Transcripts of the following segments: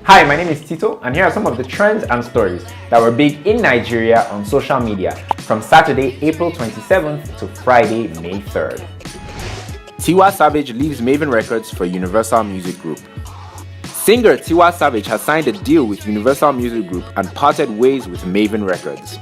Hi, my name is Tito, and here are some of the trends and stories that were big in Nigeria on social media from Saturday, April 27th to Friday, May 3rd. Tiwa Savage leaves Maven Records for Universal Music Group. Singer Tiwa Savage has signed a deal with Universal Music Group and parted ways with Maven Records.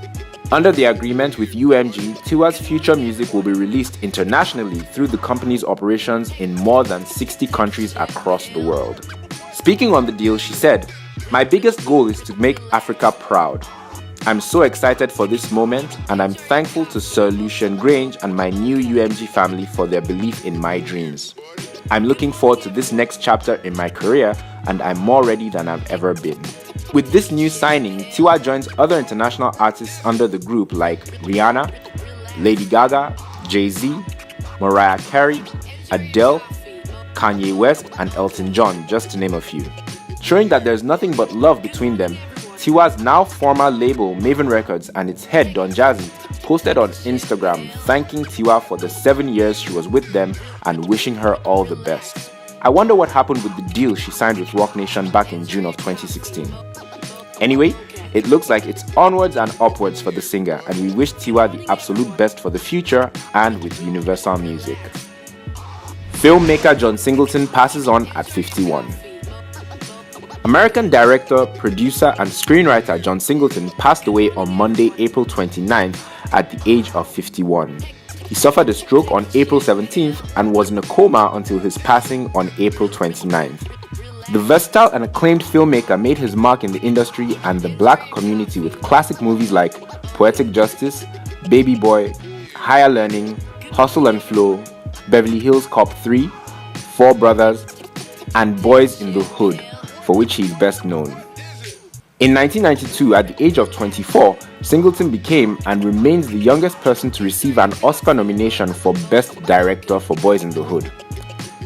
Under the agreement with UMG, Tiwa's future music will be released internationally through the company's operations in more than 60 countries across the world. Speaking on the deal, she said, "My biggest goal is to make Africa proud. I'm so excited for this moment, and I'm thankful to Sir Lucian Grange and my new UMG family for their belief in my dreams. I'm looking forward to this next chapter in my career, and I'm more ready than I've ever been." With this new signing, Tiwa joins other international artists under the group like Rihanna, Lady Gaga, Jay-Z, Mariah Carey, Adele, Kanye West, and Elton John, just to name a few. Showing that there's nothing but love between them, Tiwa's now former label Maven Records and its head Don Jazzy posted on Instagram thanking Tiwa for the 7 years she was with them and wishing her all the best. I wonder what happened with the deal she signed with Roc Nation back in June of 2016. Anyway, it looks like it's onwards and upwards for the singer, and we wish Tiwa the absolute best for the future and with Universal Music. Filmmaker John Singleton passes on at 51. American director, producer, and screenwriter John Singleton passed away on Monday, April 29th at the age of 51. He suffered a stroke on April 17th and was in a coma until his passing on April 29th. The versatile and acclaimed filmmaker made his mark in the industry and the black community with classic movies like Poetic Justice, Baby Boy, Higher Learning, Hustle and Flow, Beverly Hills Cop 3, Four Brothers, and Boys in the Hood, for which he is best known. In 1992, at the age of 24, Singleton became and remains the youngest person to receive an Oscar nomination for Best Director for Boys in the Hood.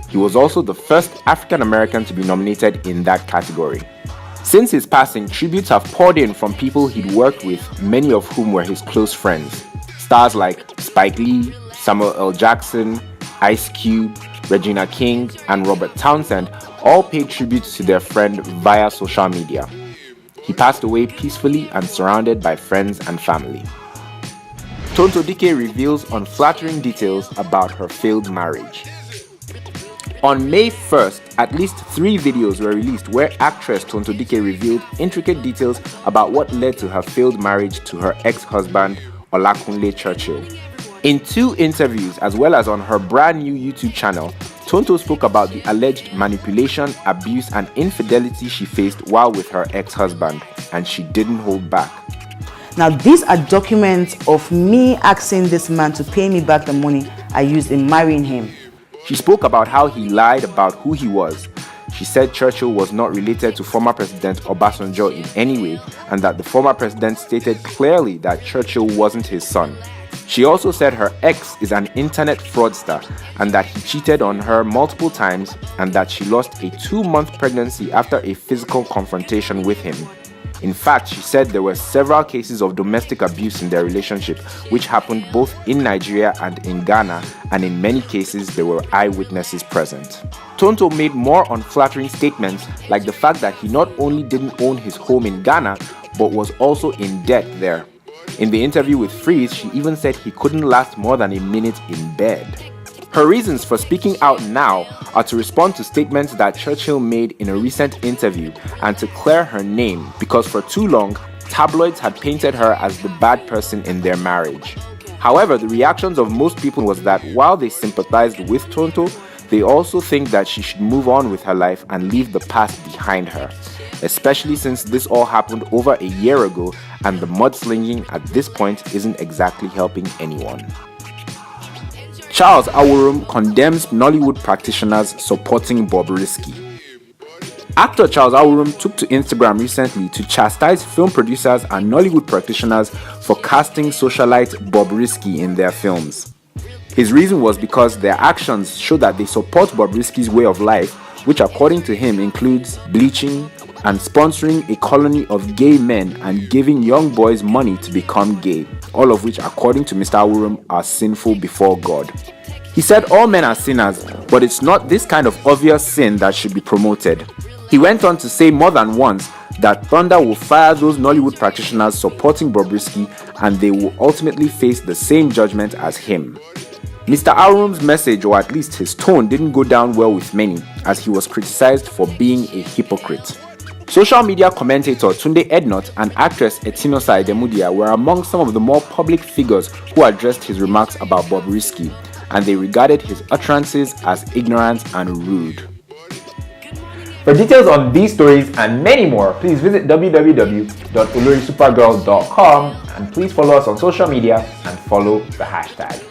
He was also the first African American to be nominated in that category. Since his passing, tributes have poured in from people he'd worked with, many of whom were his close friends. Stars like Spike Lee, Samuel L. Jackson, Ice Cube, Regina King, and Robert Townsend all paid tribute to their friend via social media. He passed away peacefully and surrounded by friends and family. Tonto Dikeh reveals unflattering details about her failed marriage. On May 1st, at least 3 videos were released where actress Tonto Dikeh revealed intricate details about what led to her failed marriage to her ex-husband, Olakunle Churchill. In 2 interviews, as well as on her brand new YouTube channel, Tonto spoke about the alleged manipulation, abuse, and infidelity she faced while with her ex-husband, and she didn't hold back. Now, these are documents of me asking this man to pay me back the money I used in marrying him. She spoke about how he lied about who he was. She said Churchill was not related to former President Obasanjo in any way, and that the former president stated clearly that Churchill wasn't his son. She also said her ex is an internet fraudster and that he cheated on her multiple times and that she lost a 2-month pregnancy after a physical confrontation with him. In fact, she said there were several cases of domestic abuse in their relationship, which happened both in Nigeria and in Ghana, and in many cases there were eyewitnesses present. Tonto made more unflattering statements, like the fact that he not only didn't own his home in Ghana, but was also in debt there. In the interview with Freeze, she even said he couldn't last more than a minute in bed. Her reasons for speaking out now are to respond to statements that Churchill made in a recent interview and to clear her name because for too long, tabloids had painted her as the bad person in their marriage. However, the reactions of most people was that while they sympathized with Tonto, they also think that she should move on with her life and leave the past behind her, especially since this all happened over a year ago and the mudslinging at this point isn't exactly helping anyone. Charles Awurum condemns Nollywood practitioners supporting Bobrisky. Actor Charles Awurum took to Instagram recently to chastise film producers and Nollywood practitioners for casting socialite Bobrisky in their films. His reason was because their actions show that they support Bobrisky's way of life, which according to him includes bleaching and sponsoring a colony of gay men and giving young boys money to become gay, all of which according to Mr. Awurum are sinful before God. He said all men are sinners, but it's not this kind of obvious sin that should be promoted. He went on to say more than once that Thunder will fire those Nollywood practitioners supporting Bobrisky and they will ultimately face the same judgment as him. Mr. Awurum's message, or at least his tone, didn't go down well with many as he was criticized for being a hypocrite. Social media commentator Tunde Ednut and actress Etinosa Edemudia were among some of the more public figures who addressed his remarks about Bobrisky, and they regarded his utterances as ignorant and rude. For details on these stories and many more, please visit www.olorisupergal.com and please follow us on social media and follow the hashtag.